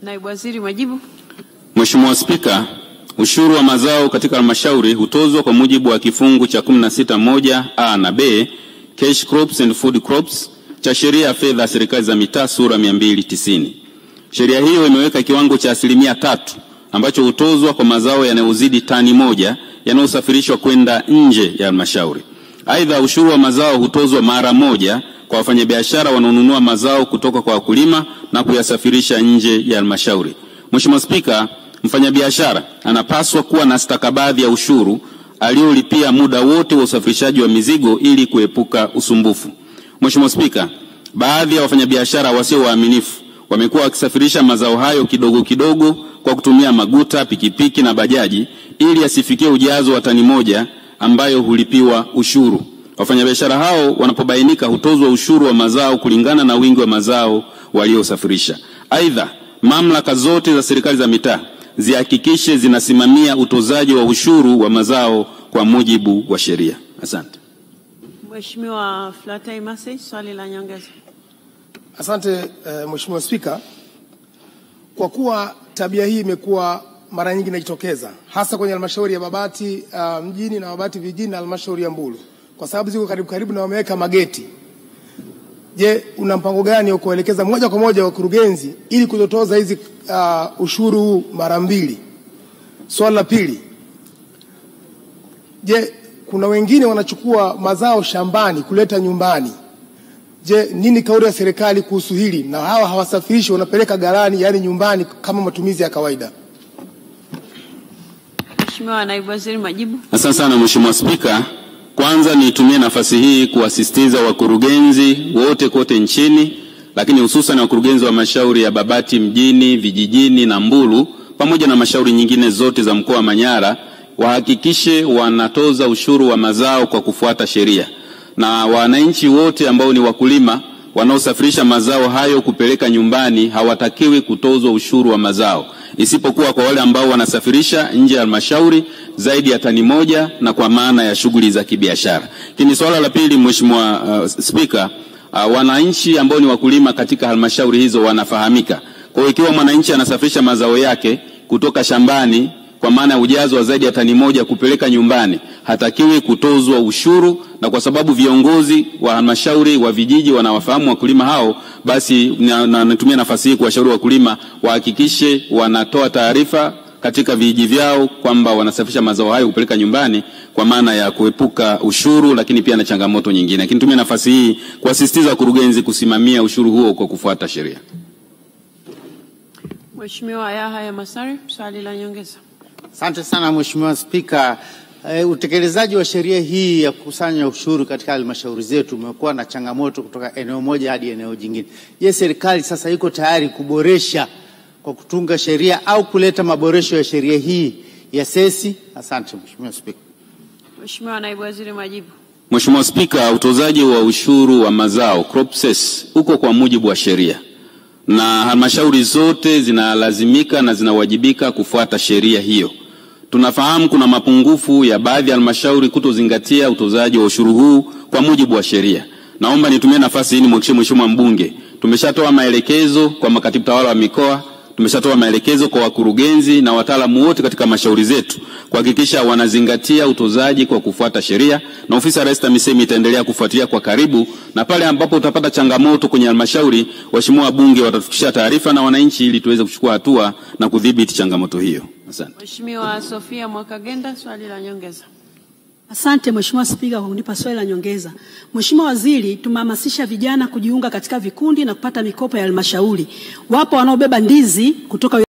Naibu Waziri, majibu. Mheshimiwa Spika, ushuru wa mazao katika halmashauri hutozwa kwa mujibu wa kifungu cha 16(1)(a) na (b) Cash Crops and Food Crops cha sheria ya fedha serikali za mitaa sura 290. Sheria hiyo imeweka kiwango cha 3% ambacho hutozwa kwa mazao yanayozidi tani 1 yanayosafirishwa kwenda nje ya halmashauri. Aidha, ushuru wa mazao hutozwa mara moja kwa wafanyabiashara wanaonunua mazao kutoka kwa wakulima na kuyasafirisha nje ya halmashauri. Mheshimiwa Spika, mfanyabiashara anapaswa kuwa na stakabadhi ya ushuru aliolipia muda wote wa usafirishaji wa mizigo ili kuepuka usumbufu. Mheshimiwa Spika, baadhi ya wafanyabiashara wasio waaminifu wamekuwa wakisafirisha mazao hayo kidogo kidogo kwa kutumia maguta, pikipiki na bajaji ili asifikie ujazo wa tani 1 ambayo hulipiwa ushuru. Wafanyabiashara hao wanapobainika hutozwa ushuru wa mazao kulingana na wingi wa mazao waliosafirisha. Aidha, mamlaka zote za serikali za mitaa zihakikishe zinasimamia utozaji wa ushuru wa mazao kwa mujibu wa sheria. Asante. Mheshimiwa Flatai Masej, swali la nyongeza. Asante Mheshimiwa Spika, kwa kuwa tabia hii imekuwa mara nyingi inajitokeza hasa kwenye halmashauri ya Babati mjini na Babati vijijini na halmashauri ya Mbulu, kwa sababu ziko karibu na wameweka mageti. Je, una mpango gani wa kuelekeza moja kwa moja wakurugenzi ili kutotoza hizi ushuru mara mbili? Swali la pili, je, kuna wengine wanachukua mazao shambani kuleta nyumbani? Je, nini kauli ya serikali kuhusu hili? Na hawa hawasafirishi, wanapeleka ghalani, yani nyumbani kama matumizi ya kawaida. Mheshimiwa Naibu Waziri, majibu. Asante sana Mheshimiwa Spika. Kwanza nitumie nafasi hii kuwasisitiza wakurugenzi wote kote nchini, lakini hususan wakurugenzi wa halmashauri ya Babati mjini, vijijini na Mbulu pamoja na halmashauri nyingine zote za mkoa wa Manyara wahakikishe wanatoza ushuru wa mazao kwa kufuata sheria. Na wananchi wote ambao ni wakulima wanaosafirisha mazao hayo kupeleka nyumbani hawatakiwi kutozwa ushuru wa mazao, isipokuwa kwa wale ambao wanasafirisha nje ya halmashauri zaidi ya tani 1 na kwa maana ya shughuli za kibiashara. Lakini swala la pili, Mheshimiwa Spika, wananchi ambao ni wakulima katika halmashauri hizo wanafahamika. Kwa hiyo ikiwa mwananchi anasafirisha mazao yake kutoka shambani kwa maana ujazo wa zaidi ya tani 1 kupeleka nyumbani, hatakiwi kutozwa ushuru, na kwa sababu viongozi wa halmashauri wa vijiji wanawafahamu wakulima hao, basi natumia nafasi hii kuwashauri wakulima wahakikishe wanatoa taarifa katika vijiji vyao kwamba wanasafirisha mazao hayo kupeleka nyumbani kwa maana ya kuepuka ushuru, lakini pia na changamoto nyingine. Lakini tumia nafasi hii kuasisitiza wakurugenzi kusimamia ushuru huo kwa kufuata sheria. Mheshimiwa Yahya Massari, swali la nyongeza. Asante sana Mheshimiwa Spika. Utekelezaji wa sheria hii ya kukusanya ushuru katika halmashauri zetu umekuwa na changamoto kutoka eneo moja hadi eneo jingine. Je, serikali sasa iko tayari kuboresha kwa kutunga sheria au kuleta maboresho ya sheria hii ya sesi? Asante Mheshimiwa Spika. Mheshimiwa Naibu Waziri, majibu. Mheshimiwa Spika, utozaji wa ushuru wa mazao crop cess uko kwa mujibu wa sheria, na halmashauri zote zinalazimika na zinawajibika kufuata sheria hiyo. Tunafahamu kuna mapungufu ya baadhi ya halmashauri kutozingatia utozaji wa ushuru huu kwa mujibu wa sheria. Naomba nitumie nafasi hii nimhakikishie Mheshimiwa mbunge, tumeshatoa maelekezo kwa makatibu tawala wa mikoa, tumeshatoa maelekezo kwa wakurugenzi na wataalamu wote katika halmashauri zetu kuhakikisha wanazingatia utozaji kwa kufuata sheria, na ofisi ya Rais TAMISEMI itaendelea kufuatilia kwa karibu, na pale ambapo utapata changamoto kwenye halmashauri, waheshimiwa wabunge watatufikishia taarifa na wananchi ili tuweze kuchukua hatua na kudhibiti changamoto hiyo. Asante. Mheshimiwa Sofia Mwakagenda, swali la nyongeza. Asante Mheshimiwa Spika kwa kunipa swali la nyongeza. Mheshimiwa Waziri, tumehamasisha vijana kujiunga katika vikundi na kupata mikopo ya halmashauri. Wapo wanaobeba ndizi kutoka